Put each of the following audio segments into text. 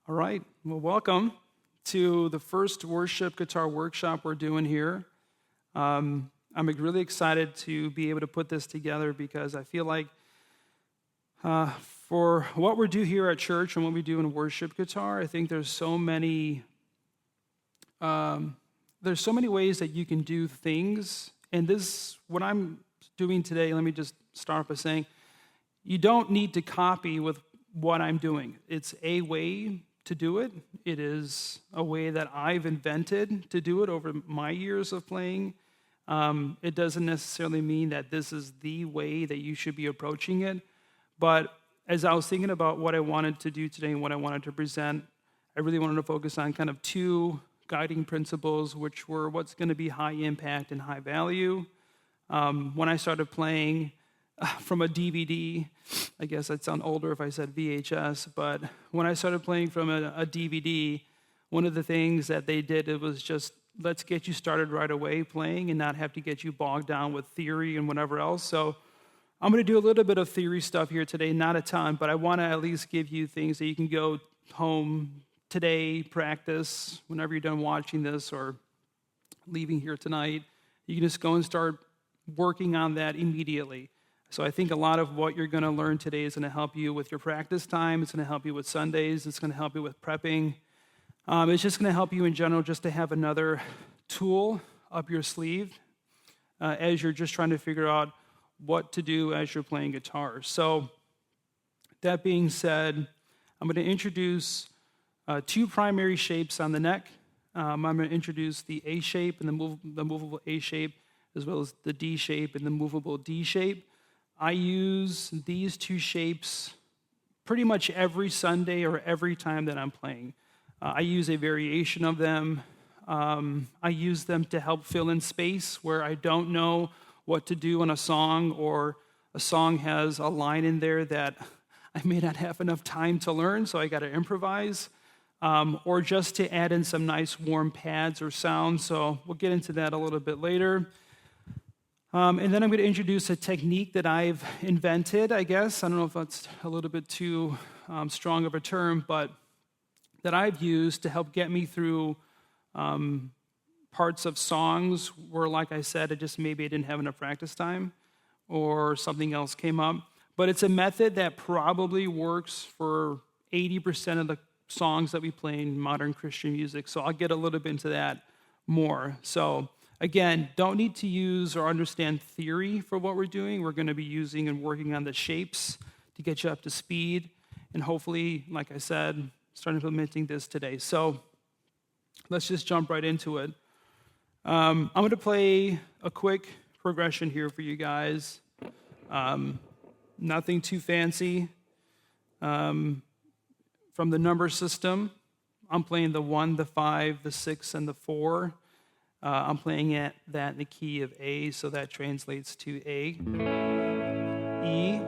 All right. Well, welcome to the first worship guitar workshop we're doing here. I'm really excited to be able to put this together because I feel like for what we do here at church and what we do in worship guitar, I think there's so many ways that you can do things. And what I'm doing today, let me just start by saying, you don't need to copy with what I'm doing. It's a way to do it. It is a way that I've invented to do it over my years of playing. It doesn't necessarily mean that this is the way that you should be approaching it. But as I was thinking about what I wanted to do today and what I wanted to present, I really wanted to focus on kind of two guiding principles, which were what's going to be high impact and high value. When I started playing from a DVD, I guess I'd sound older if I said VHS, but when I started playing from a DVD, one of the things that they did, it was just, let's get you started right away playing and not have to get you bogged down with theory and whatever else. So I'm going to do a little bit of theory stuff here today, not a ton, but I want to at least give you things that you can go home today, practice, whenever you're done watching this or leaving here tonight. You can just go and start working on that immediately. So I think a lot of what you're going to learn today is going to help you with your practice time. It's going to help you with Sundays. It's going to help you with prepping. It's just going to help you in general just to have another tool up your sleeve as you're just trying to figure out what to do as you're playing guitar. So that being said, I'm going to introduce two primary shapes on the neck. I'm going to introduce the A shape and the movable A shape, as well as the D shape and the movable D shape. I use these two shapes pretty much every Sunday or every time that I'm playing. I use a variation of them. I use them to help fill in space where I don't know what to do on a song, or a song has a line in there that I may not have enough time to learn, so I got to improvise, or just to add in some nice warm pads or sounds. So we'll get into that a little bit later. And then I'm going to introduce a technique that I've invented, I guess. I don't know if that's a little bit too strong of a term, but that I've used to help get me through parts of songs where, like I said, maybe I didn't have enough practice time or something else came up. But it's a method that probably works for 80% of the songs that we play in modern Christian music. So I'll get a little bit into that more. So again, don't need to use or understand theory for what we're doing. We're going to be using and working on the shapes to get you up to speed. And hopefully, like I said, start implementing this today. So let's just jump right into it. I'm going to play a quick progression here for you guys. Nothing too fancy. From the number system, I'm playing the 1, the 5, the 6, and the 4. I'm playing that in the key of A, so that translates to A, E,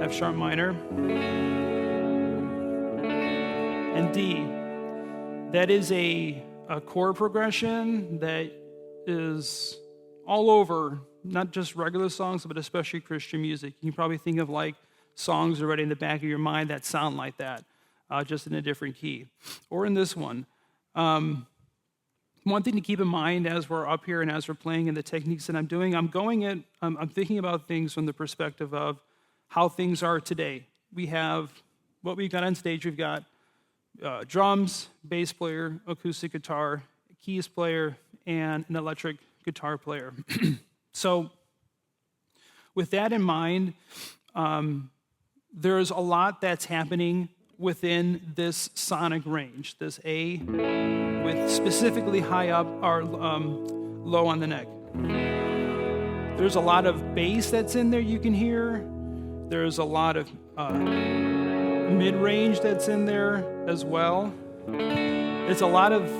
F sharp minor, and D. That is a chord progression that is all over, not just regular songs, but especially Christian music. You can probably think of like songs already in the back of your mind that sound like that, just in a different key. Or in this one. One thing to keep in mind as we're up here and as we're playing and the techniques that I'm doing, I'm thinking about things from the perspective of how things are today. We have what we've got on stage. We've got drums, bass player, acoustic guitar, keys player, and an electric guitar player. So with that in mind, there's a lot that's happening within this sonic range, this A, with specifically high up or low on the neck. There's a lot of bass that's in there you can hear. There's a lot of mid-range that's in there as well. It's a lot of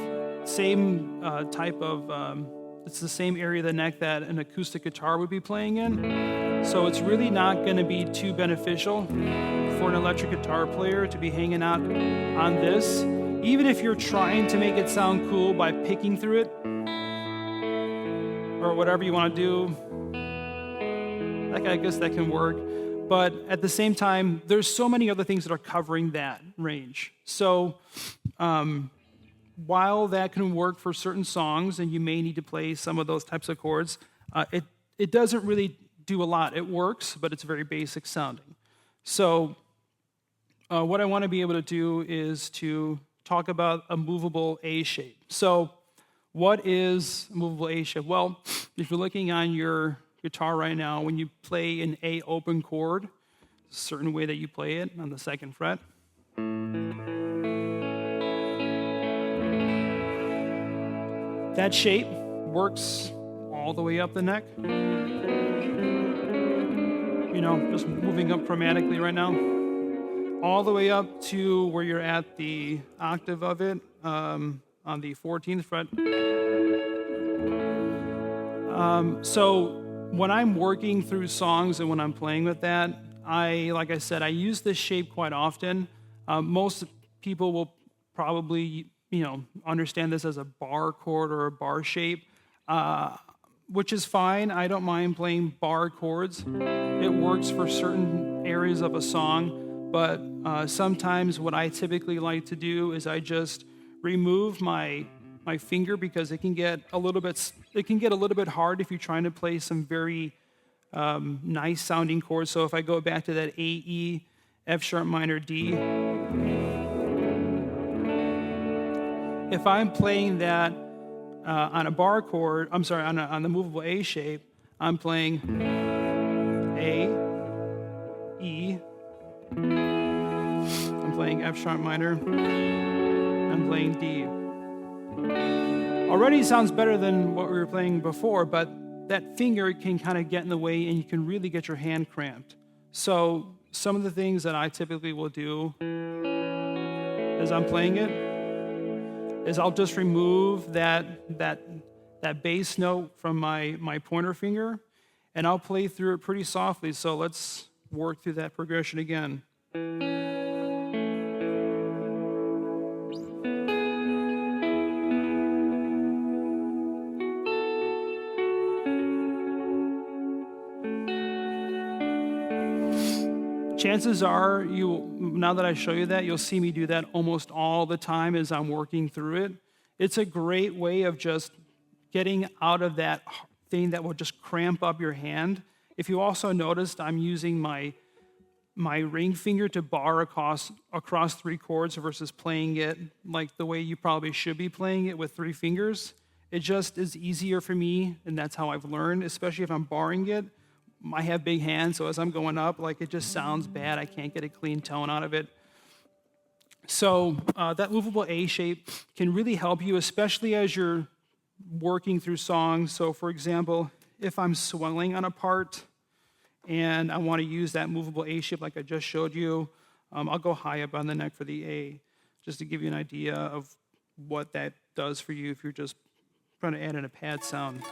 same type of, it's the same area of the neck that an acoustic guitar would be playing in. So it's really not going to be too beneficial for an electric guitar player to be hanging out on this. Even if you're trying to make it sound cool by picking through it, or whatever you want to do, I guess that can work. But at the same time, there's so many other things that are covering that range. So while that can work for certain songs, and you may need to play some of those types of chords, it doesn't really do a lot. It works, but it's very basic sounding. So what I want to be able to do is to talk about a movable A shape. So what is a movable A shape? Well, if you're looking on your guitar right now, when you play an A open chord, a certain way that you play it on the second fret. That shape works all the way up the neck. Just moving up chromatically right now. All the way up to where you're at the octave of it on the 14th fret. So when I'm working through songs and when I'm playing with that, like I said, I use this shape quite often. Most people will probably, understand this as a bar chord or a bar shape, which is fine. I don't mind playing bar chords. It works for certain areas of a song, but sometimes what I typically like to do is I just remove my finger because it can get a little bit hard if you're trying to play some very nice sounding chords. So if I go back to that A, E, F sharp minor, D, if I'm playing that on a bar chord, on the movable A shape, I'm playing A, E, I'm playing F sharp minor, I'm playing D. Already sounds better than what we were playing before, but that finger can kind of get in the way and you can really get your hand cramped. So some of the things that I typically will do as I'm playing it is I'll just remove that bass note from my pointer finger, and I'll play through it pretty softly. So let's work through that progression again. Chances are, now that I show you that, you'll see me do that almost all the time as I'm working through it. It's a great way of just getting out of that thing that will just cramp up your hand. If you also noticed, I'm using my ring finger to bar across three chords versus playing it like the way you probably should be playing it with three fingers. It just is easier for me, and that's how I've learned, especially if I'm barring it. I have big hands, so as I'm going up, it just sounds bad. I can't get a clean tone out of it. So that movable A shape can really help you, especially as you're working through songs. So for example, if I'm swelling on a part and I want to use that movable A shape like I just showed you, I'll go high up on the neck for the A, just to give you an idea of what that does for you if you're just trying to add in a pad sound.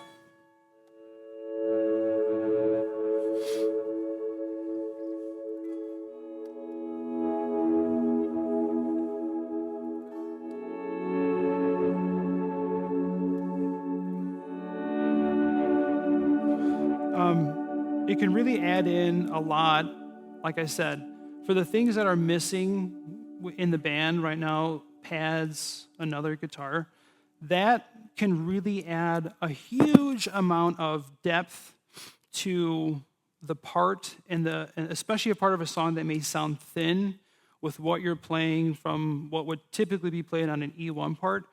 It can really add in a lot, like I said, for the things that are missing in the band right now, pads, another guitar, that can really add a huge amount of depth to the part, and especially a part of a song that may sound thin with what you're playing from what would typically be played on an E1 part.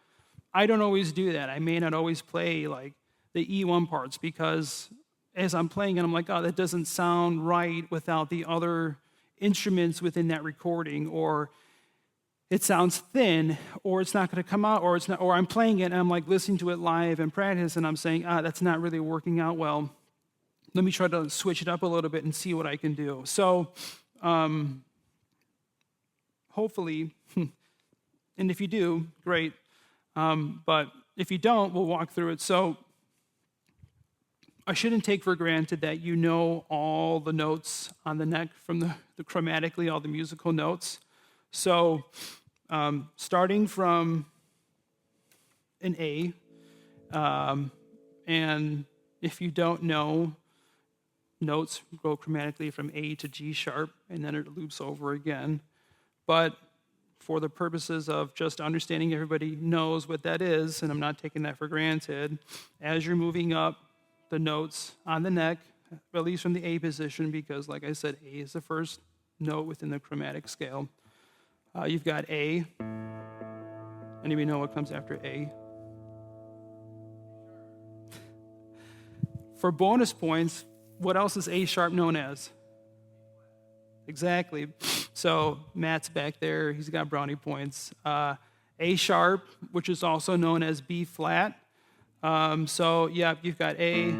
I don't always do that. I may not always play the E1 parts because as I'm playing it, I'm like, oh, that doesn't sound right without the other instruments within that recording, or it sounds thin, or it's not going to come out, or it's not, or I'm playing it and I'm listening to it live and practice, and I'm saying, that's not really working out well. Let me try to switch it up a little bit and see what I can do. So, hopefully, and if you do, great. But if you don't, we'll walk through it. So, I shouldn't take for granted that you know all the notes on the neck from the chromatically, all the musical notes. So starting from an A, and if you don't know notes go chromatically from A to G sharp, and then it loops over again. But for the purposes of just understanding everybody knows what that is, and I'm not taking that for granted, as you're moving up the notes on the neck, at least from the A position, because like I said, A is the first note within the chromatic scale. You've got A. Anybody know what comes after A? For bonus points, what else is A sharp known as? Exactly. So Matt's back there. He's got brownie points. A sharp, which is also known as B flat. So yeah, you've got A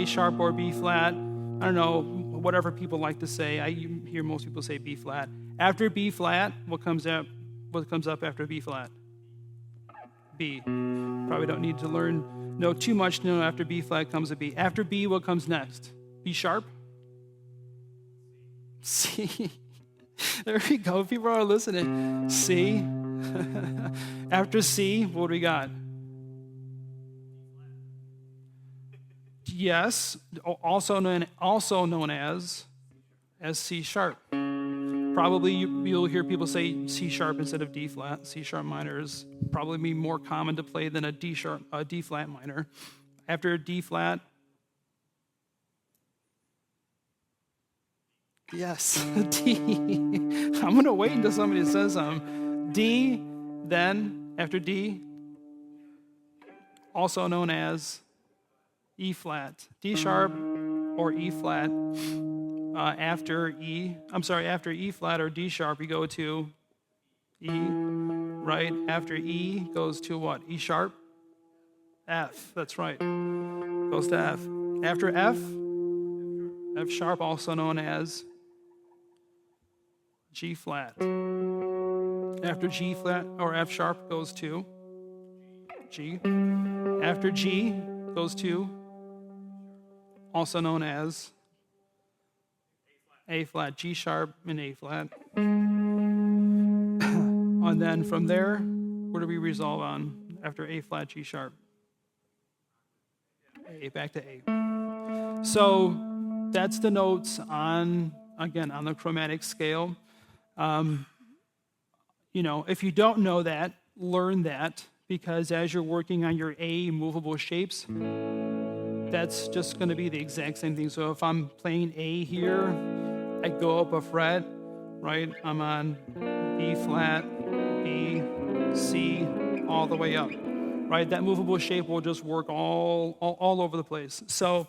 sharp or B flat. I don't know, whatever people like to say. I hear most people say B flat. After B flat, what comes up after B flat? B. Probably don't need to know too much to know after B flat comes a B. After B, what comes next? B sharp? C. There we go. People are listening. C. After C, what do we got? Yes, also known as C sharp. Probably you'll hear people say C sharp instead of D flat. C sharp minor is probably more common to play than a D flat minor. After D flat, yes, D. I'm going to wait until somebody says D, then after D, also known as E flat. D sharp or E flat. After E flat or D sharp, you go to E, right? After E goes to what? E sharp? F, that's right. Goes to F. After F sharp, also known as G flat. After G flat or F sharp goes to G. After G goes to, also known as A flat, G sharp, and A flat. And then from there, where do we resolve on after A flat, G sharp? A, back to A. So that's the notes on the chromatic scale. If you don't know that, learn that, because as you're working on your A movable shapes, that's just going to be the exact same thing. So if I'm playing A here, I go up a fret, right? I'm on B flat, B, C, all the way up, right? That movable shape will just work all over the place. So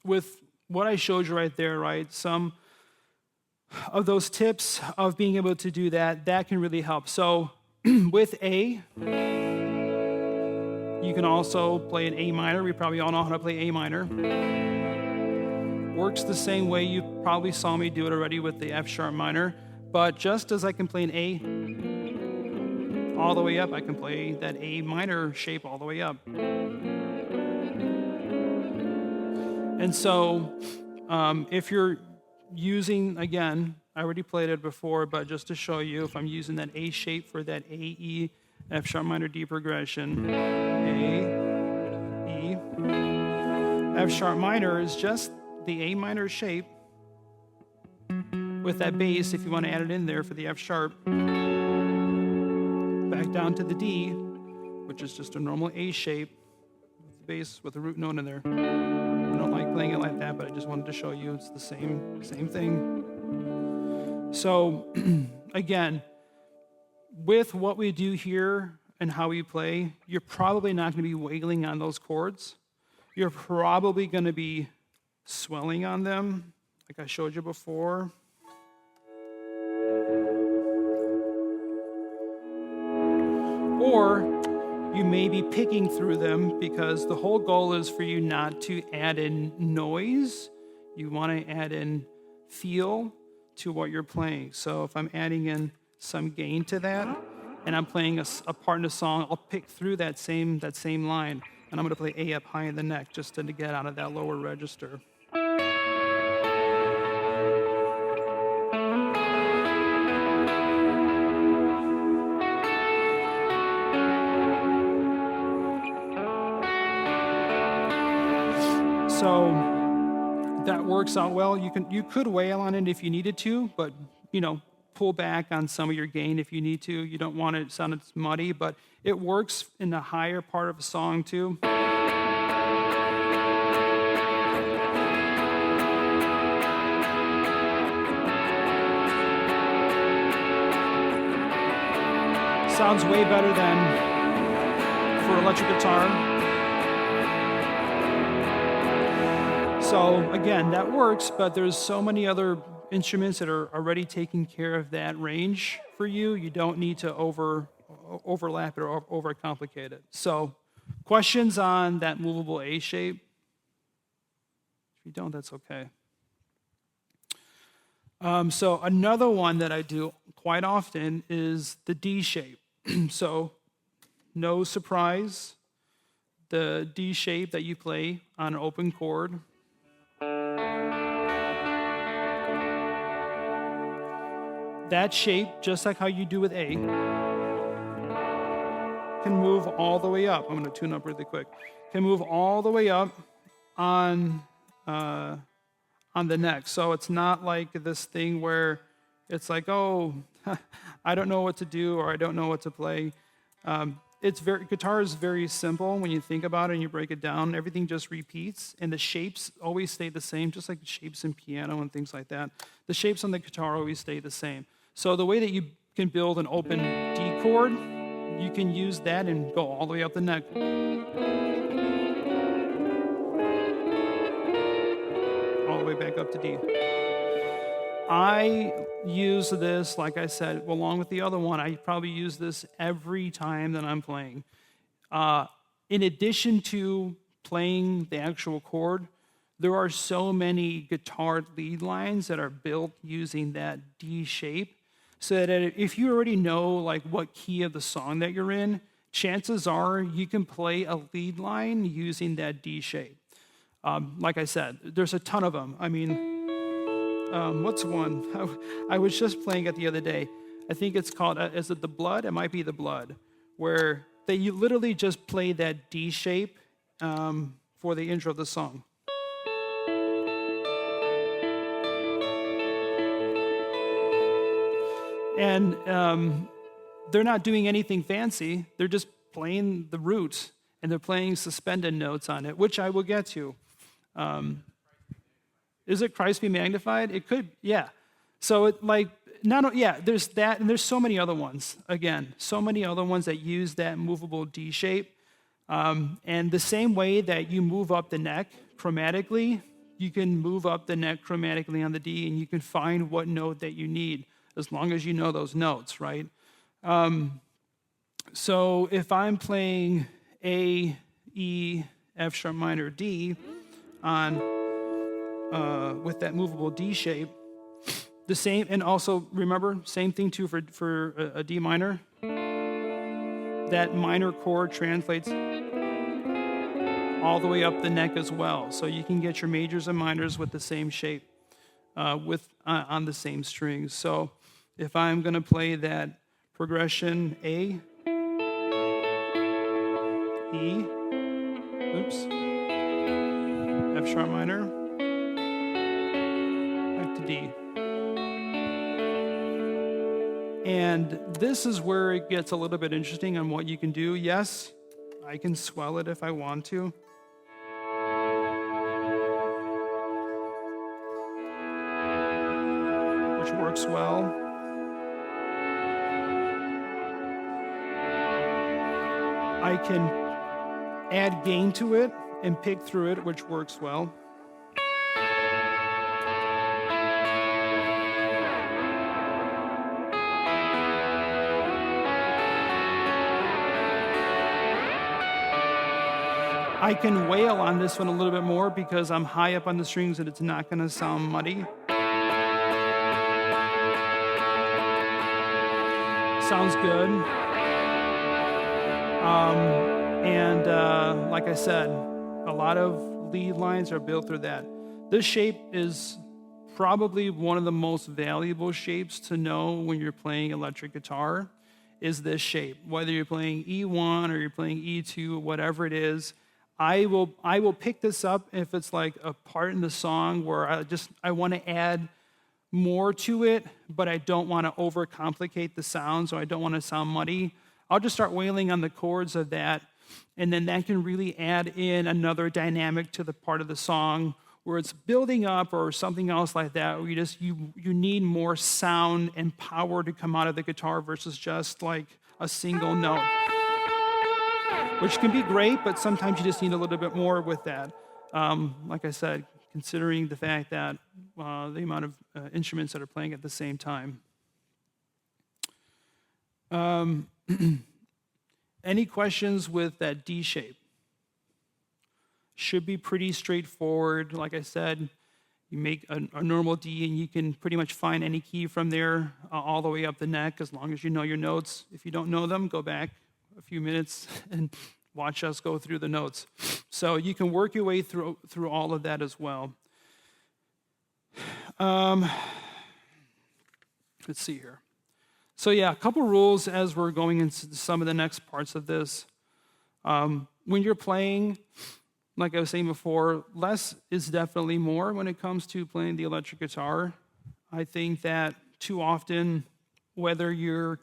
with what I showed you right there, right, some of those tips of being able to do that can really help. So with A, you can also play an A minor. We probably all know how to play A minor. Works the same way. You probably saw me do it already with the F sharp minor. But just as I can play an A all the way up, I can play that A minor shape all the way up. And so if you're using, again, I already played it before, but just to show you, if I'm using that A shape for that A, E, F sharp minor D progression, A, E, F sharp minor is just the A minor shape with that bass, if you want to add it in there for the F sharp, back down to the D, which is just a normal A shape with the bass with the root note in there. I don't like playing it like that, but I just wanted to show you it's the same thing. So again, with what we do here and how we play, you're probably not going to be wiggling on those chords. You're probably going to be swelling on them, like I showed you before. Or you may be picking through them, because the whole goal is for you not to add in noise. You want to add in feel to what you're playing. So if I'm adding in some gain to that, and I'm playing a part in a song, I'll pick through that same line, and I'm going to play A up high in the neck just to get out of that lower register. So that works out well. You could wail on it if you needed to, but pull back on some of your gain if you need to. You don't want it to sound muddy, but it works in the higher part of a song too. Sounds way better than for electric guitar. So again, that works, but there's so many other instruments that are already taking care of that range for you. You don't need to overlap it or overcomplicate it. So questions on that movable A shape? If you don't, that's okay. So another one that I do quite often is the D shape. So no surprise, the D shape that you play on an open chord. That shape, just like how you do with A, can move all the way up. I'm going to tune up really quick. Can move all the way up on the neck. So it's not like this thing where it's like, oh, I don't know what to do or I don't know what to play. Guitar is very simple when you think about it and you break it down. Everything just repeats, and the shapes always stay the same, just like the shapes in piano and things like that. The shapes on the guitar always stay the same. So the way that you can build an open D chord, you can use that and go all the way up the neck. All the way back up to D. I use this, like I said, along with the other one, I probably use this every time that I'm playing. In addition to playing the actual chord, there are so many guitar lead lines that are built using that D shape, so that if you already know like what key of the song that you're in, chances are you can play a lead line using that D shape. Like I said, there's a ton of them. I mean, what's one? I was just playing it the other day. I think it's called, is it The Blood? It might be The Blood, where they literally just play that D shape for the intro of the song. And they're not doing anything fancy. They're just playing the root, and they're playing suspended notes on it, which I will get to. Is it Christ be magnified? It could, yeah. So there's that, and there's so many other ones. Again, so many other ones that use that movable D shape. And the same way that you move up the neck chromatically, you can move up the neck chromatically on the D, and you can find what note that you need, as long as you know those notes, right? So if I'm playing A, E, F sharp minor, D on with that movable D shape, the same, and also remember, same thing too for a D minor. That minor chord translates all the way up the neck as well, so you can get your majors and minors with the same shape, on the same strings. So if I'm going to play that progression A, E, F sharp minor, back to D. And this is where it gets a little bit interesting on what you can do. Yes, I can swell it if I want to. Which works well. I can add gain to it and pick through it, which works well. I can wail on this one a little bit more because I'm high up on the strings and it's not going to sound muddy. Sounds good. Like I said, a lot of lead lines are built through that. This shape is probably one of the most valuable shapes to know when you're playing electric guitar, is this shape. Whether you're playing E1 or you're playing E2, whatever it is, I will pick this up if it's like a part in the song where I want to add more to it, but I don't want to overcomplicate the sound, so I don't want to sound muddy. I'll just start wailing on the chords of that, and then that can really add in another dynamic to the part of the song where it's building up or something else like that, where you need more sound and power to come out of the guitar versus just like a single note, which can be great, but sometimes you just need a little bit more with that. Like I said, considering the fact that the amount of instruments that are playing at the same time. Any questions with that D shape? Should be pretty straightforward. Like I said, you make a normal D and you can pretty much find any key from there all the way up the neck as long as you know your notes. If you don't know them, go back a few minutes and watch us go through the notes. So you can work your way through all of that as well. Let's see here. So yeah, a couple rules as we're going into some of the next parts of this. When you're playing, like I was saying before, less is definitely more when it comes to playing the electric guitar. I think that too often, whether you're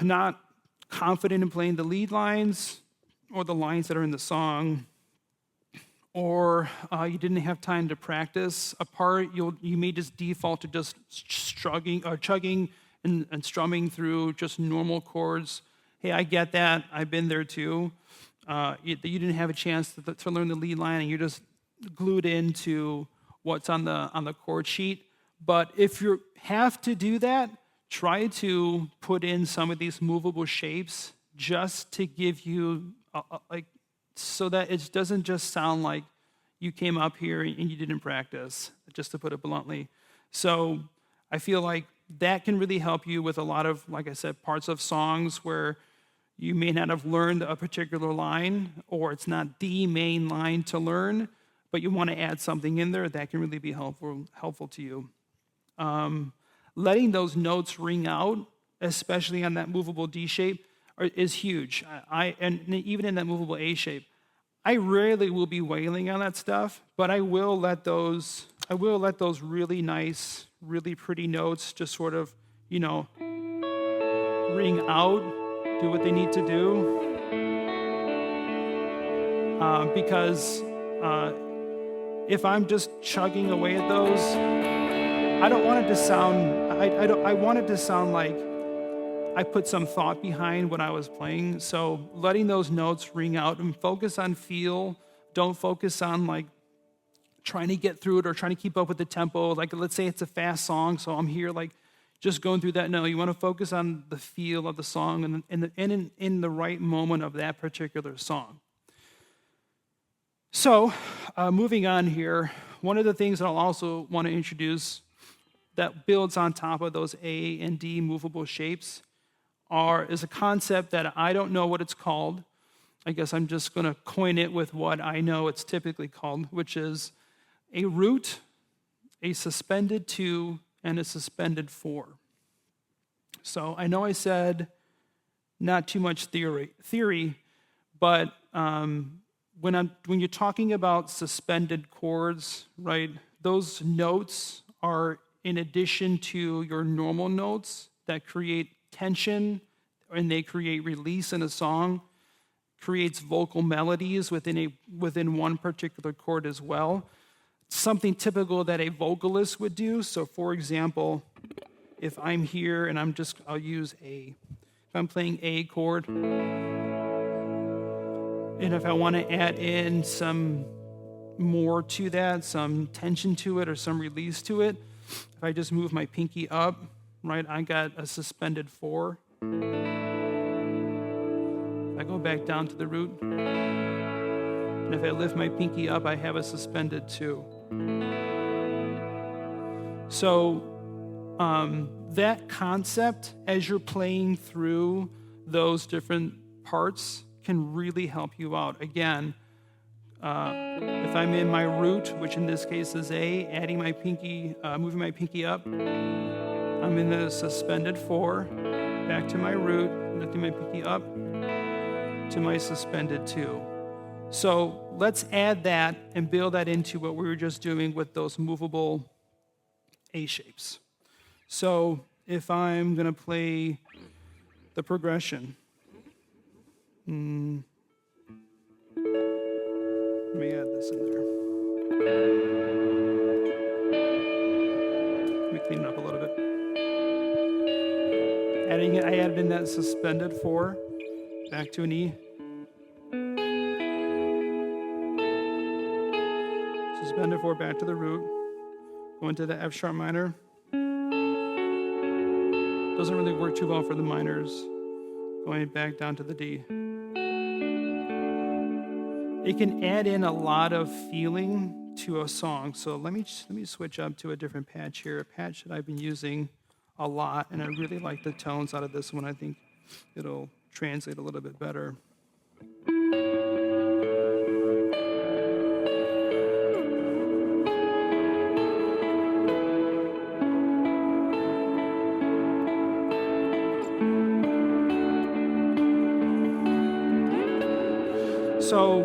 not confident in playing the lead lines or the lines that are in the song, or you didn't have time to practice a part, you may just default to just chugging and strumming through just normal chords. Hey, I get that. I've been there too. You didn't have a chance to learn the lead line, and you're just glued into what's on the chord sheet. But if you have to do that, try to put in some of these movable shapes just to give you so that it doesn't just sound like you came up here and you didn't practice, just to put it bluntly. So I feel like that can really help you with a lot of, like I said, parts of songs where you may not have learned a particular line, or it's not the main line to learn, but you want to add something in there that can really be helpful to you. Letting those notes ring out, especially on that movable D shape, is huge. And even in that movable A shape, I rarely will be wailing on that stuff, but I will let those really nice, really pretty notes just sort of, ring out, do what they need to do. Because if I'm just chugging away at those, I don't want it to sound. I want it to sound like I put some thought behind what I was playing. So letting those notes ring out and focus on feel. Don't focus on like trying to get through it or trying to keep up with the tempo. Like let's say it's a fast song, so I'm here like just going through that. No, you want to focus on the feel of the song and in the right moment of that particular song. So moving on here, one of the things that I'll also want to introduce that builds on top of those A and D movable shapes is a concept that I don't know what it's called. I guess I'm just going to coin it with what I know it's typically called, which is a root, a suspended 2, and a suspended 4. So I know I said not too much theory, but when you're talking about suspended chords, right, those notes are in addition to your normal notes that create tension and they create release in a song, creates vocal melodies within one particular chord as well. Something typical that a vocalist would do. So for example, if I'm here and I'll use A. If I'm playing A chord, and if I want to add in some more to that, some tension to it or some release to it, if I just move my pinky up, right, I got a suspended 4. If I go back down to the root, and if I lift my pinky up, I have a suspended 2. So that concept, as you're playing through those different parts, can really help you out. Again, if I'm in my root, which in this case is A, moving my pinky up, I'm in the suspended 4, back to my root, lifting my pinky up, to my suspended 2. So let's add that and build that into what we were just doing with those movable A shapes. So if I'm going to play the progression, let me add this in there. Let me clean it up a little bit. I added in that suspended 4, back to an E. Suspended 4, back to the root. Go into the F sharp minor. Doesn't really work too well for the minors. Going back down to the D. It can add in a lot of feeling to a song. So let me switch up to a different patch here, a patch that I've been using a lot, and I really like the tones out of this one. I think it'll translate a little bit better. So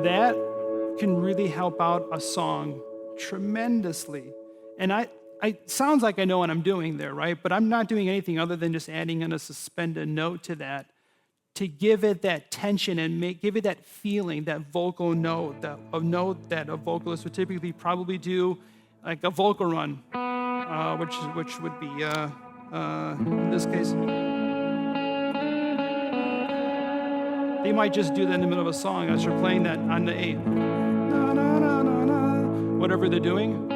that can really help out a song tremendously. And it sounds like I know what I'm doing there, right? But I'm not doing anything other than just adding in a suspended note to that to give it that tension and give it that feeling, that vocal note, that a vocalist would typically probably do, like a vocal run, which would be in this case. They might just do that in the middle of a song as you're playing that on the A. Na, na, na, na, na, whatever they're doing.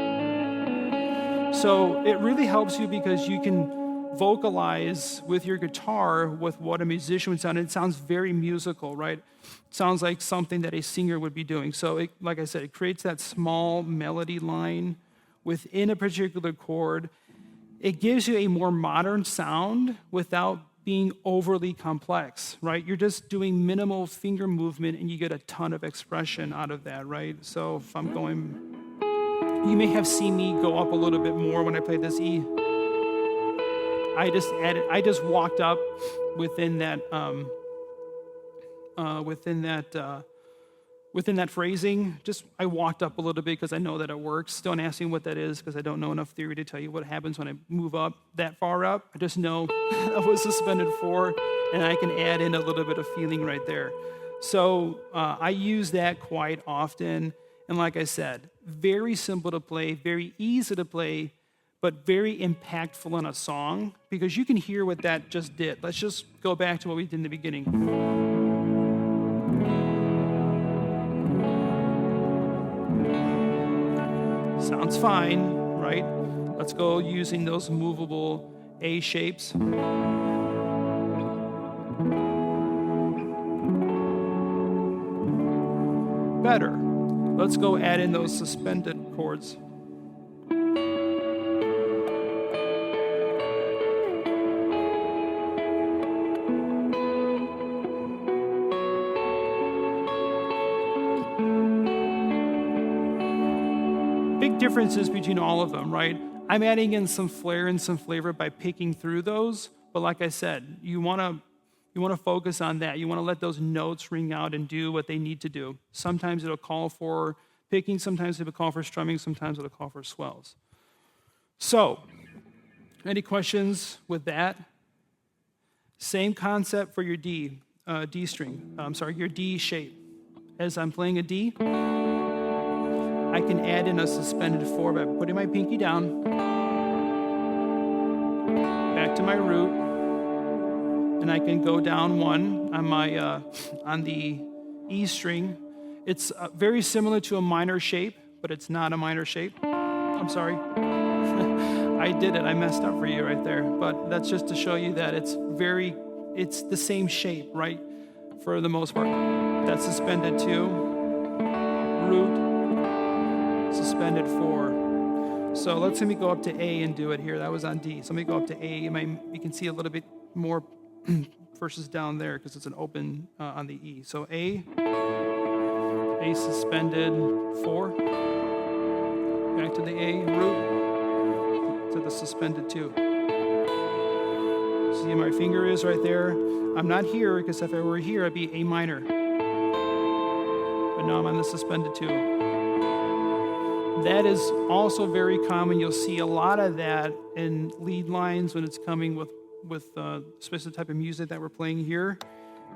So it really helps you because you can vocalize with your guitar with what a musician would sound. It sounds very musical, right? It sounds like something that a singer would be doing. So like I said, it creates that small melody line within a particular chord. It gives you a more modern sound without being overly complex, right? You're just doing minimal finger movement and you get a ton of expression out of that, right? So if I'm going, you may have seen me go up a little bit more when I played this E. I just walked up within that phrasing. I walked up a little bit because I know that it works. Don't ask me what that is because I don't know enough theory to tell you what happens when I move up that far up. I just know I was suspended 4, and I can add in a little bit of feeling right there. So I use that quite often. And like I said, very simple to play, very easy to play, but very impactful in a song because you can hear what that just did. Let's just go back to what we did in the beginning. Sounds fine, right? Let's go using those movable A shapes. Better. Let's go add in those suspended chords. Big differences between all of them, right? I'm adding in some flair and some flavor by picking through those, but like I said, you want to focus on that. You want to let those notes ring out and do what they need to do. Sometimes it'll call for picking, sometimes it'll call for strumming, sometimes it'll call for swells. So, any questions with that? Same concept for your D string. Your D shape. As I'm playing a D, I can add in a suspended 4 by putting my pinky down, back to my root, and I can go down 1 on my on the E string. It's very similar to a minor shape, but it's not a minor shape. I'm sorry. I did it. I messed up for you right there. But that's just to show you that it's the same shape, right? For the most part. That's suspended 2, root, suspended 4. So let me go up to A and do it here. That was on D. So let me go up to A. You can see a little bit more versus down there because it's an open on the E. So A suspended 4. Back to the A, root, to the suspended 2. See, my finger is right there. I'm not here, because if I were here, I'd be A minor. But now I'm on the suspended 2. That is also very common. You'll see a lot of that in lead lines when it's coming with especially the type of music that we're playing here.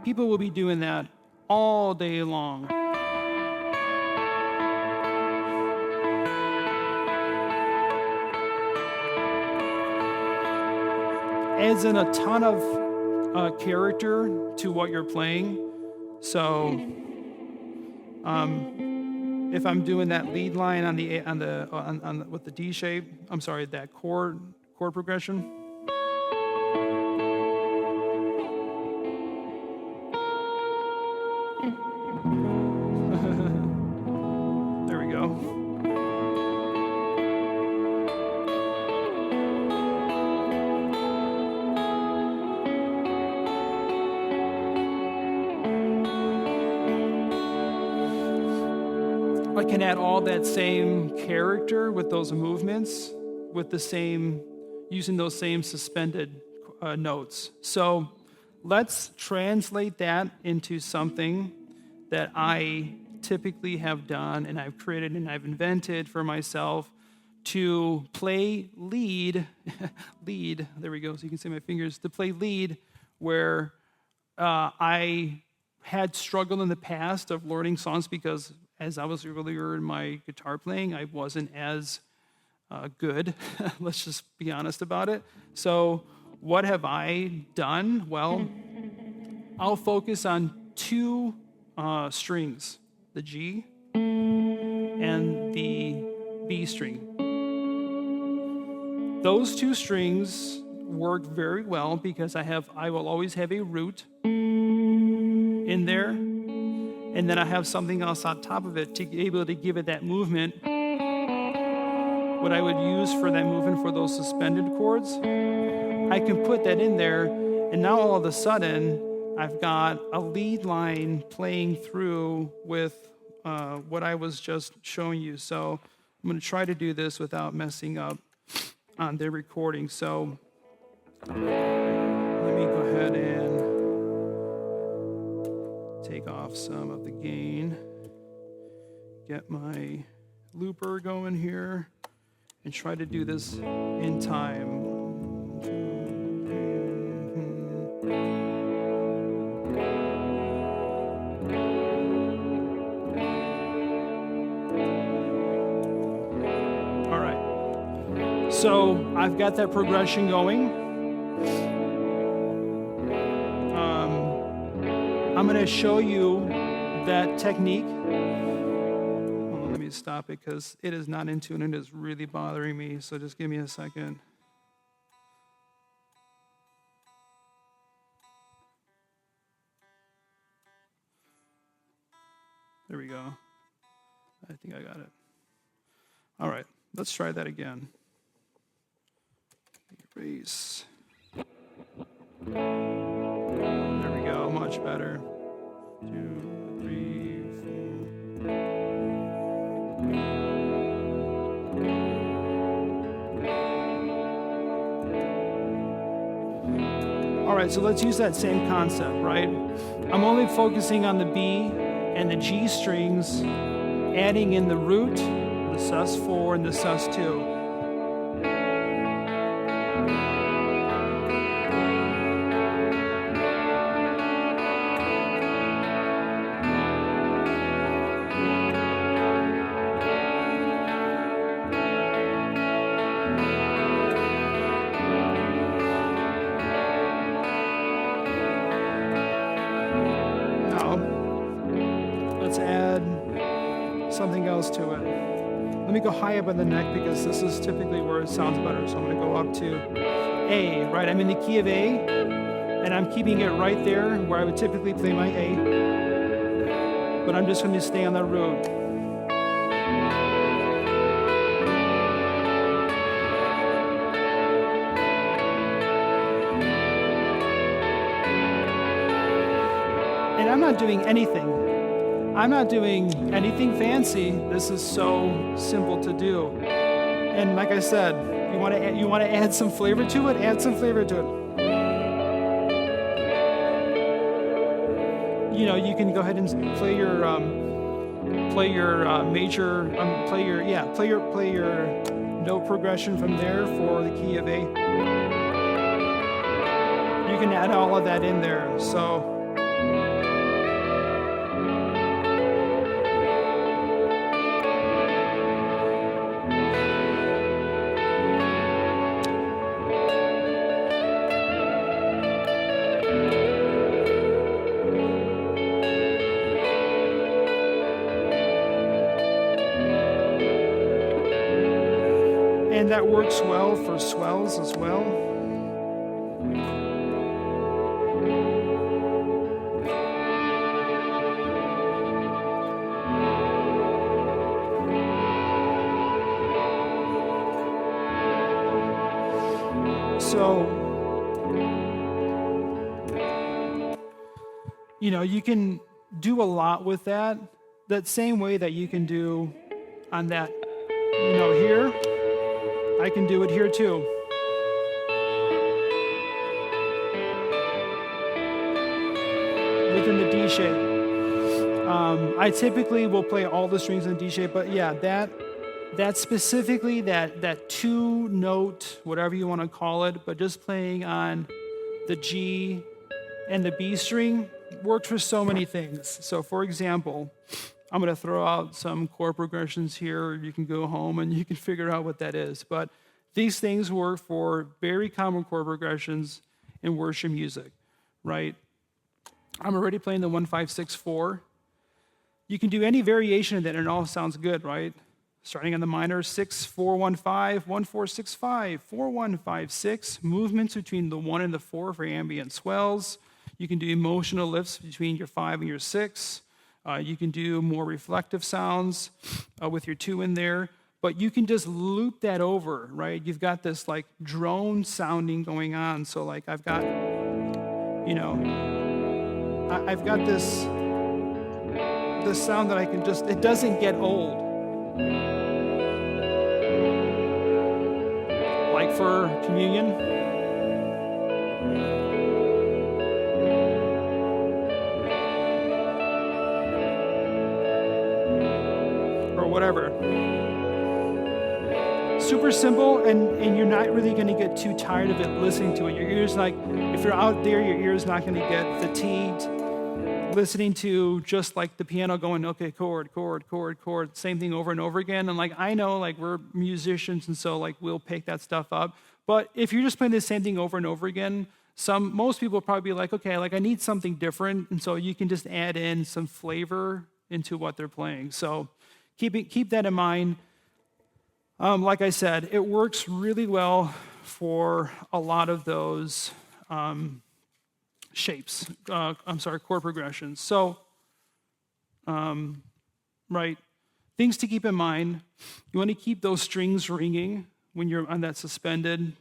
People will be doing that all day long. Adds in a ton of character to what you're playing. So, if I'm doing that lead line with the D shape, that chord progression. There we go. I can add all that same character with those movements, using those same suspended notes. So let's translate that into something that I typically have done and I've created and I've invented for myself to play lead, there we go, so you can see my fingers, to play lead where I had struggled in the past of learning songs because as I was earlier in my guitar playing, I wasn't as good. Let's just be honest about it. So what have I done? Well, I'll focus on 2 strings, the G and the B string. Those 2 strings work very well because I will always have a root in there. And then I have something else on top of it to be able to give it that movement. What I would use for that movement for those suspended chords, I can put that in there, and now all of a sudden, I've got a lead line playing through with what I was just showing you. So I'm going to try to do this without messing up on the recording. So let me go ahead and take off some of the gain, get my looper going here, and try to do this in time. 1, 2, 3. All right. So I've got that progression going. I'm going to show you that technique. Let me stop it because it is not in tune and it is really bothering me. So just give me a second. There we go. I think I got it. All right, let's try that again. Erase. There we go, much better. 2, 3, 4. All right, so let's use that same concept, right? I'm only focusing on the B and the G strings, adding in the root, the sus4 and the sus2. Something else to it. Let me go high up on the neck because this is typically where it sounds better. So I'm going to go up to A, right? I'm in the key of A, and I'm keeping it right there where I would typically play my A. But I'm just going to stay on that root. And I'm not doing anything. I'm not doing anything fancy. This is so simple to do. And like I said, you want to add some flavor to it? Add some flavor to it. you can go ahead and play your major, play your note progression from there for the key of A. You can add all of that in there. So. And that works well for swells as well. So, you can do a lot with that same way that you can do on that, here. I can do it here too. Within the D shape. I typically will play all the strings in D shape, but yeah, that specifically, that two note, whatever you want to call it, but just playing on the G and the B string works for so many things. So for example, I'm going to throw out some chord progressions here. You can go home and you can figure out what that is. But these things work for very common chord progressions in worship music, right? I'm already playing the 1-5-6-4. You can do any variation of that and it all sounds good, right? Starting on the minor, 6-4-1-5, 1-4-6-5, 4-1-5-6. Movements between the 1 and the 4 for ambient swells. You can do emotional lifts between your 5 and your 6. You can do more reflective sounds with your 2 in there, but you can just loop that over, right? You've got this like drone sounding going on. So like I've got, I've got this sound that I can just, it doesn't get old. Like for communion. Whatever. Super simple, and you're not really going to get too tired of it listening to it. Your ears, if you're out there, your ears not going to get fatigued listening to just like the piano going, okay, chord, same thing over and over again. And I know we're musicians, and so we'll pick that stuff up. But if you're just playing the same thing over and over again, most people will probably be like, okay, I need something different, and so you can just add in some flavor into what they're playing. So keep that in mind. Like I said, it works really well for a lot of those shapes. Chord progressions. So, right, things to keep in mind. You want to keep those strings ringing when you're on that suspended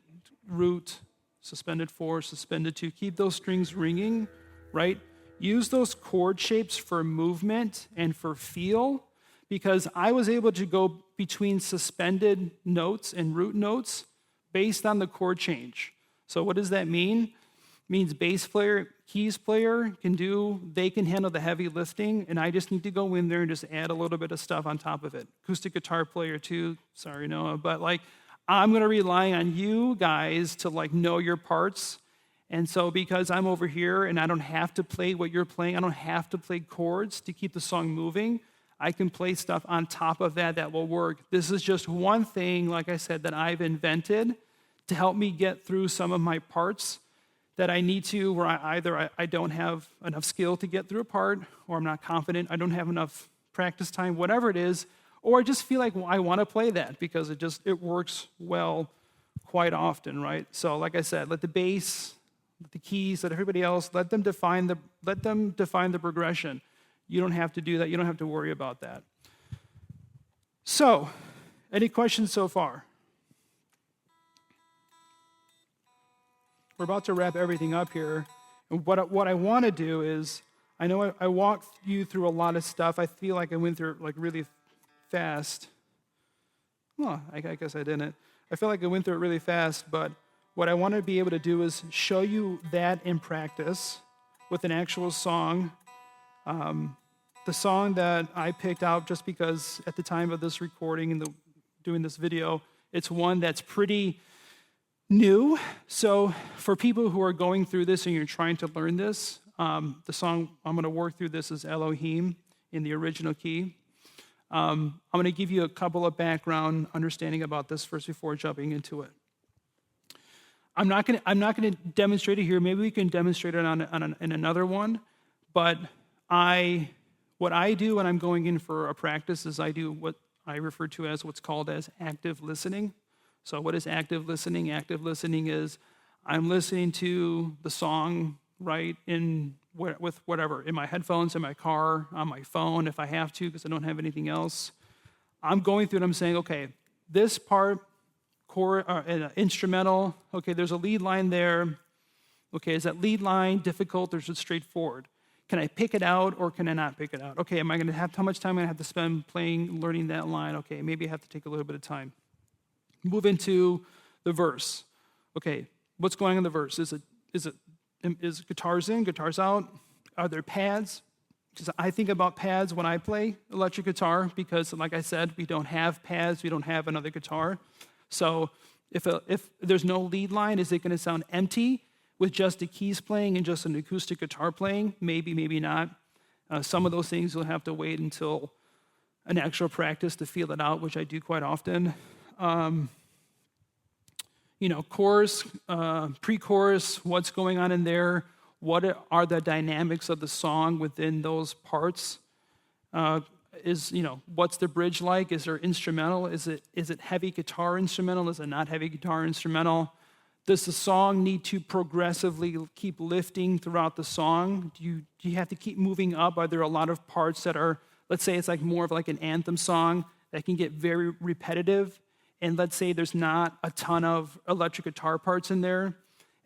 root, suspended 4, suspended 2. Keep those strings ringing, right? Use those chord shapes for movement and for feel, because I was able to go between suspended notes and root notes based on the chord change. So what does that mean? It means bass player, keys player they can handle the heavy lifting, and I just need to go in there and just add a little bit of stuff on top of it. Acoustic guitar player too, sorry Noah, but I'm gonna rely on you guys to know your parts. And so because I'm over here and I don't have to play what you're playing, I don't have to play chords to keep the song moving, I can play stuff on top of that will work. This is just one thing, like I said, that I've invented to help me get through some of my parts that I need to, where I don't have enough skill to get through a part, or I'm not confident, I don't have enough practice time, whatever it is, or I just feel like I want to play that because it works well quite often, right? So like I said, let the bass, let the keys, let everybody else, let them define the progression. You don't have to do that. You don't have to worry about that. So, any questions so far? We're about to wrap everything up here. And what I want to do is, I know I walked you through a lot of stuff. I feel like I went through it really fast. Well, I guess I didn't. I feel like I went through it really fast, but what I want to be able to do is show you that in practice with an actual song. The song that I picked out just because at the time of this recording and doing this video, it's one that's pretty new. So for people who are going through this and you're trying to learn this, the song I'm going to work through this is Elohim in the original key. I'm going to give you a couple of background understanding about this first before jumping into it. I'm not going to demonstrate it here. Maybe we can demonstrate it in another one. But what I do when I'm going in for a practice is I do what I refer to as what's called as active listening. So what is active listening? Active listening is I'm listening to the song, right, with whatever, in my headphones, in my car, on my phone, if I have to, because I don't have anything else. I'm going through and I'm saying, okay, this part, instrumental, okay, there's a lead line there. Okay, is that lead line difficult or is it straightforward? Can I pick it out or can I not pick it out? Okay, am I going to have, how much time am I going to have to spend learning that line? Okay, maybe I have to take a little bit of time. Move into the verse. Okay, what's going on in the verse? Is guitars in, guitars out? Are there pads? Because I think about pads when I play electric guitar because, like I said, we don't have pads, we don't have another guitar. So if there's no lead line, is it going to sound empty with just the keys playing and just an acoustic guitar playing? Maybe, maybe not. Some of those things you'll have to wait until an actual practice to feel it out, which I do quite often. Chorus, pre-chorus, what's going on in there? What are the dynamics of the song within those parts? What's the bridge like? Is there instrumental? Is it heavy guitar instrumental? Is it not heavy guitar instrumental? Does the song need to progressively keep lifting throughout the song? Do you have to keep moving up? Are there a lot of parts that are, let's say it's like more of like an anthem song that can get very repetitive? And let's say there's not a ton of electric guitar parts in there.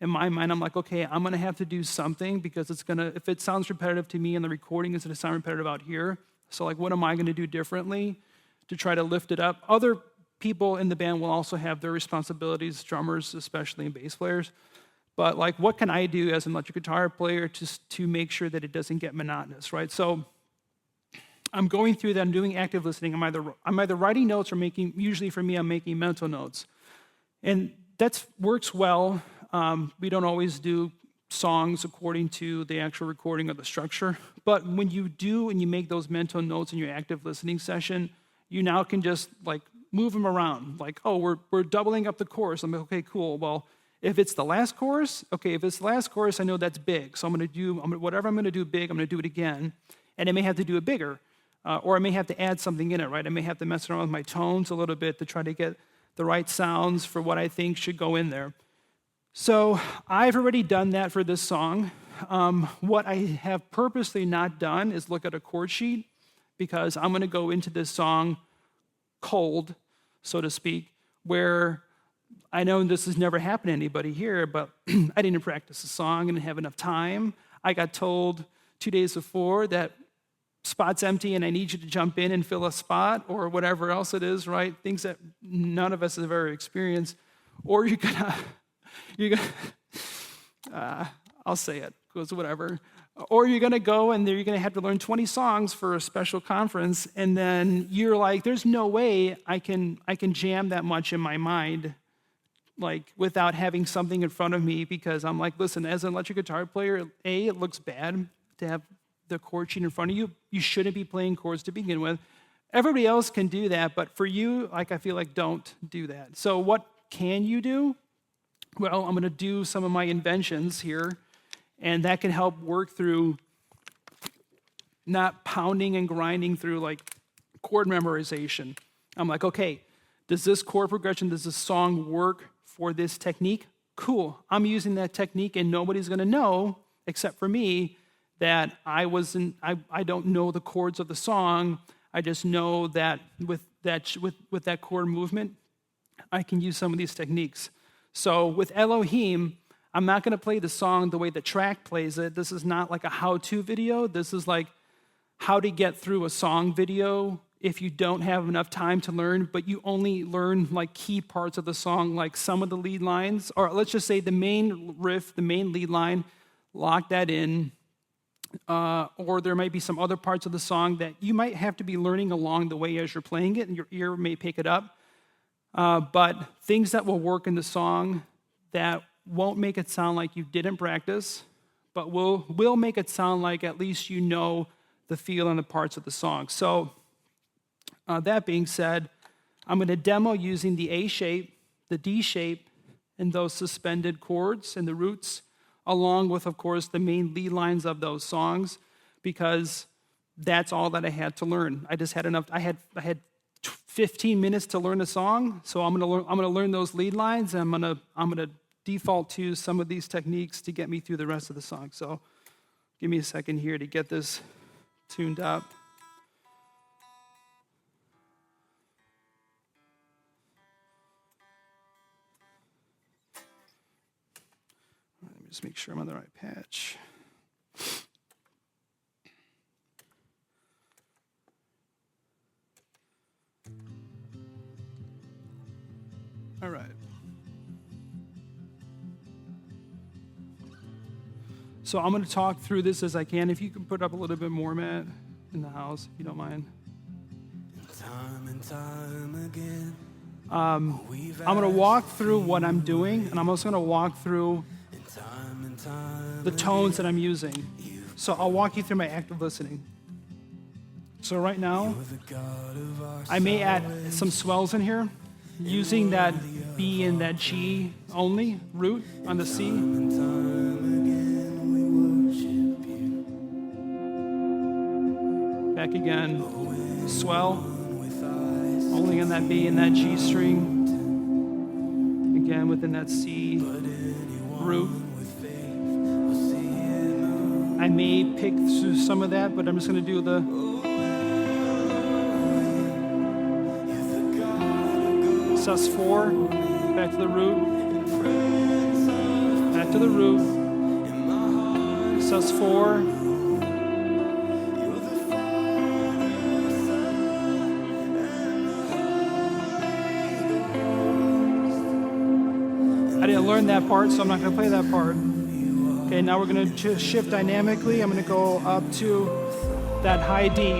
In my mind, I'm like, okay, I'm going to have to do something because if it sounds repetitive to me in the recording, it's going to sound repetitive out here. So like, what am I going to do differently to try to lift it up? Other people in the band will also have their responsibilities, drummers especially and bass players. But like, what can I do as an electric guitar player to make sure that it doesn't get monotonous, right? So I'm going through that. I'm doing active listening. I'm either writing notes or usually for me, I'm making mental notes. And that works well. We don't always do songs according to the actual recording of the structure. But when you do and you make those mental notes in your active listening session, you now can just like move them around. Like, oh, we're doubling up the chorus. I'm like, okay, cool. Well, if it's the last chorus, I know that's big. So whatever I'm going to do big, I'm going to do it again. And I may have to do it bigger. Or I may have to add something in it, right? I may have to mess around with my tones a little bit to try to get the right sounds for what I think should go in there. So I've already done that for this song. What I have purposely not done is look at a chord sheet because I'm going to go into this song cold, so to speak, where I know this has never happened to anybody here, but I didn't practice the song, I didn't have enough time. I got told 2 days before that spot's empty and I need you to jump in and fill a spot or whatever else it is, right? Things that none of us have ever experienced. Or you're gonna I'll say it, because whatever. Or you're gonna go and you're gonna have to learn 20 songs for a special conference, and then you're like, there's no way I can jam that much in my mind, like without having something in front of me, because I'm like, listen, as an electric guitar player, it looks bad to have the chord sheet in front of you. You shouldn't be playing chords to begin with. Everybody else can do that, but for you, like I feel like don't do that. So what can you do? Well, I'm going to do some of my inventions here, and that can help work through not pounding and grinding through like chord memorization. I'm like, okay, does this chord progression, does this song work for this technique? Cool. I'm using that technique, and nobody's going to know except for me that I don't know the chords of the song. I just know that with that chord movement, I can use some of these techniques. So with Elohim, I'm not going to play the song the way the track plays it. This is not like a how-to video. This is like how to get through a song video if you don't have enough time to learn, but you only learn like key parts of the song, like some of the lead lines, or let's just say the main riff, the main lead line, lock that in. or there might be some other parts of the song that you might have to be learning along the way as you're playing it, and your ear may pick it up. But things that will work in the song that won't make it sound like you didn't practice, but will make it sound like at least you know the feel and the parts of the song. So that being said, I'm going to demo using the A shape, the D shape, and those suspended chords and the roots, along with, of course, the main lead lines of those songs, because that's all that I had to learn. I just had enough. I had 15 minutes to learn a song, so I'm going to learn those lead lines, and I'm going to default to some of these techniques to get me through the rest of the song. So give me a second here to get this tuned up. Let me just make sure I'm on the right patch. All right. So I'm going to talk through this as I can. If you can put up a little bit more, Matt, in the house, if you don't mind. Time and time again. I'm going to walk through what I'm doing, and I'm also going to walk through the tones that I'm using. So I'll walk you through my active listening. So right now, I may add some swells in here, using that B and that G only root on the C. Back again, swell, only on that B and that G string. Again, within that C root. I may pick through some of that, but I'm just going to do the sus4, back to the root, back to the root, sus4, I didn't learn that part, so I'm not going to play that part. Okay, now we're going to shift dynamically. I'm going to go up to that high D,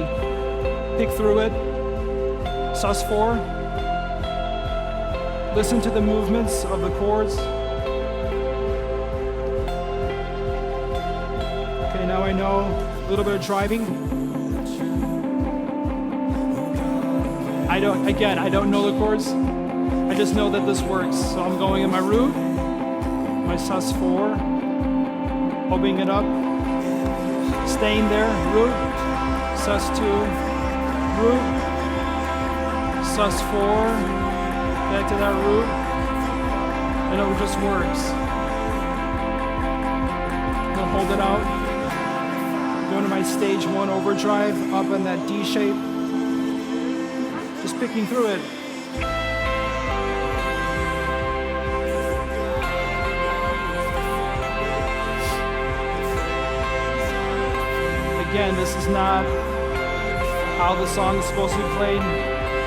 pick through it, sus4. Listen to the movements of the chords. Okay, now I know a little bit of driving. I don't know the chords. I just know that this works. So I'm going in my root, my sus4, opening it up, staying there, root, sus2, root, sus4, back to that root, and it just works. I'm gonna hold it out, go into my stage 1 overdrive, up in that D shape, just picking through it. Again, this is not how the song is supposed to be played,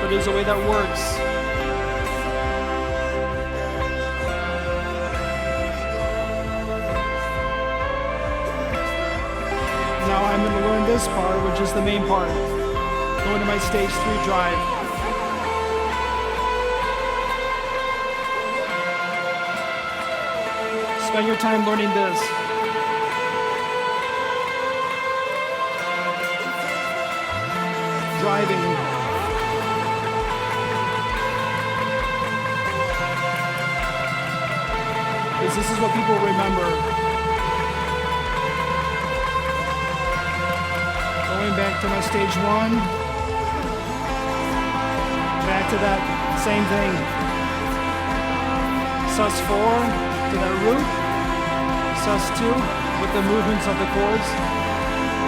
but it is a way that works. Now I'm going to learn this part, which is the main part. Go into my stage 3 drive. Spend your time learning this. Driving. Because this is what people remember. Going back to my stage 1. Back to that same thing. sus4 to that root. sus2 with the movements of the chords.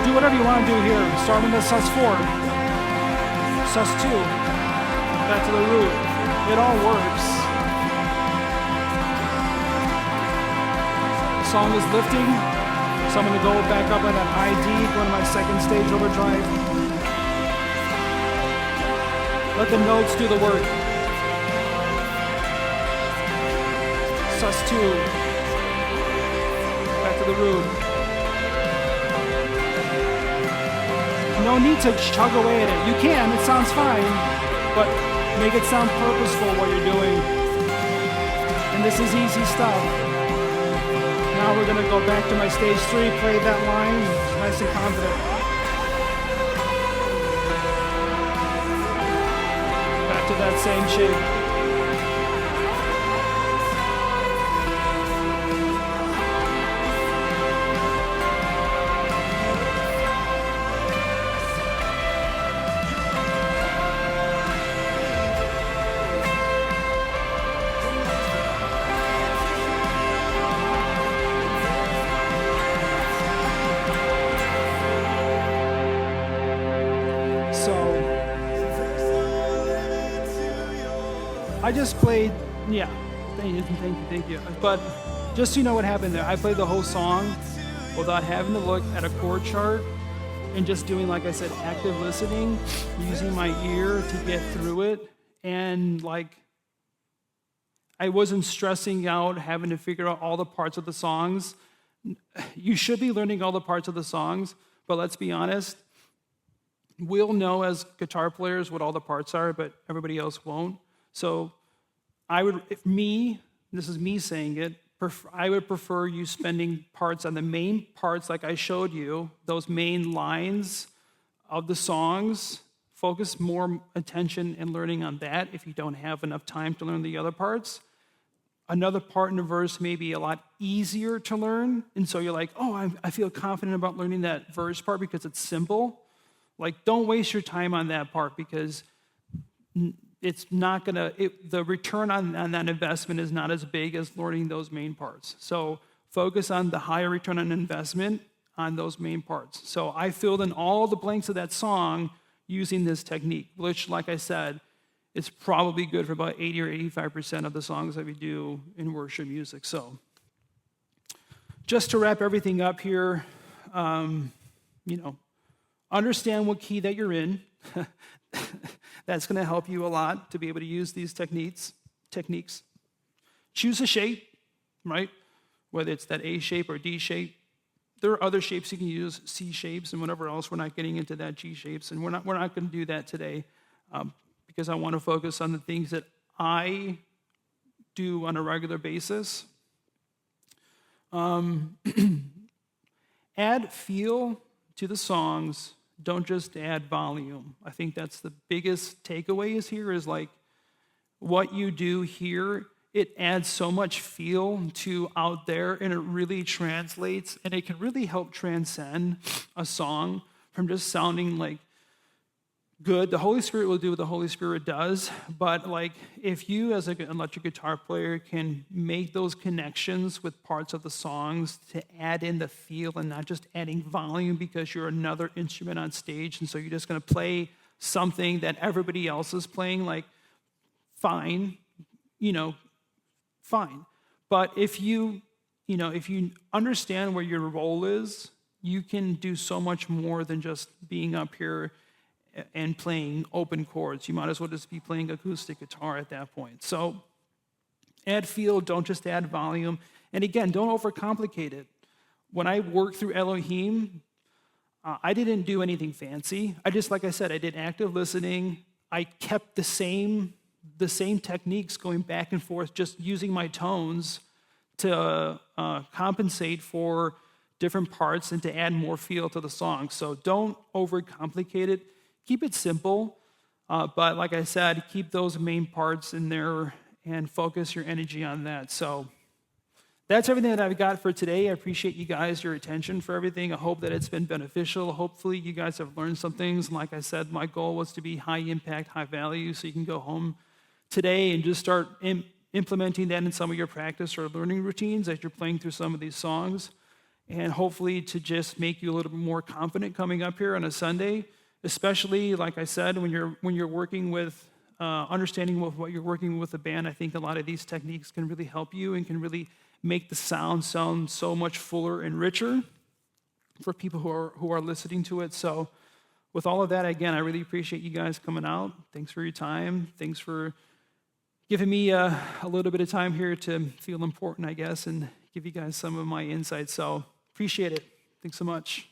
Do whatever you want to do here. Start with the sus4. sus2, back to the root. It all works. The song is lifting, so I'm going to go back up on that high D, go to my second stage overdrive. Let the notes do the work. sus2, back to the root. don't need to chug away at it. You can, it sounds fine, but make it sound purposeful what you're doing. And this is easy stuff. Now we're gonna go back to my stage 3, play that line, nice and confident. Back to that same shape. I just played, yeah, thank you. But just so you know what happened there, I played the whole song without having to look at a chord chart and just doing, like I said, active listening, using my ear to get through it. And like, I wasn't stressing out having to figure out all the parts of the songs. You should be learning all the parts of the songs, but let's be honest, we'll know as guitar players what all the parts are, but everybody else won't. So this is me saying it, I would prefer you spending parts on the main parts like I showed you, those main lines of the songs. Focus more attention and learning on that if you don't have enough time to learn the other parts. Another part in the verse may be a lot easier to learn, and so you're like, oh, I feel confident about learning that verse part because it's simple. Like, don't waste your time on that part because it's not the return on that investment is not as big as learning those main parts. So focus on the higher return on investment on those main parts. So I filled in all the blanks of that song using this technique, which, like I said, is probably good for about 80 or 85% of the songs that we do in worship music. So just to wrap everything up here, understand what key that you're in. That's going to help you a lot to be able to use these techniques. Choose a shape, right? Whether it's that A shape or D shape. There are other shapes you can use, C shapes and whatever else. We're not getting into that, G shapes, and we're not going to do that today because I want to focus on the things that I do on a regular basis. Add feel to the songs. Don't just add volume. I think that's the biggest takeaway is here is like what you do here, it adds so much feel to out there and it really translates and it can really help transcend a song from just sounding like good. The Holy Spirit will do what the Holy Spirit does, but like if you as an electric guitar player can make those connections with parts of the songs to add in the feel and not just adding volume because you're another instrument on stage and so you're just going to play something that everybody else is playing, like fine. But if you understand where your role is, you can do so much more than just being up here and playing open chords. You might as well just be playing acoustic guitar at that point. So add feel, don't just add volume. And again, don't overcomplicate it. When I worked through Elohim, I didn't do anything fancy. Like I said, I did active listening. I kept the same techniques going back and forth, just using my tones to compensate for different parts and to add more feel to the song. So don't overcomplicate it. Keep it simple, but like I said, keep those main parts in there and focus your energy on that. So that's everything that I've got for today. I appreciate you guys, your attention for everything. I hope that it's been beneficial. Hopefully you guys have learned some things. And like I said, my goal was to be high impact, high value, so you can go home today and just start implementing that in some of your practice or learning routines as you're playing through some of these songs. And hopefully to just make you a little bit more confident coming up here on a Sunday. Especially, like I said, when you're working with, understanding what you're working with a band, I think a lot of these techniques can really help you and can really make the sound so much fuller and richer for people who are listening to it. So with all of that, again, I really appreciate you guys coming out. Thanks for your time. Thanks for giving me a little bit of time here to feel important, I guess, and give you guys some of my insights. So appreciate it. Thanks so much.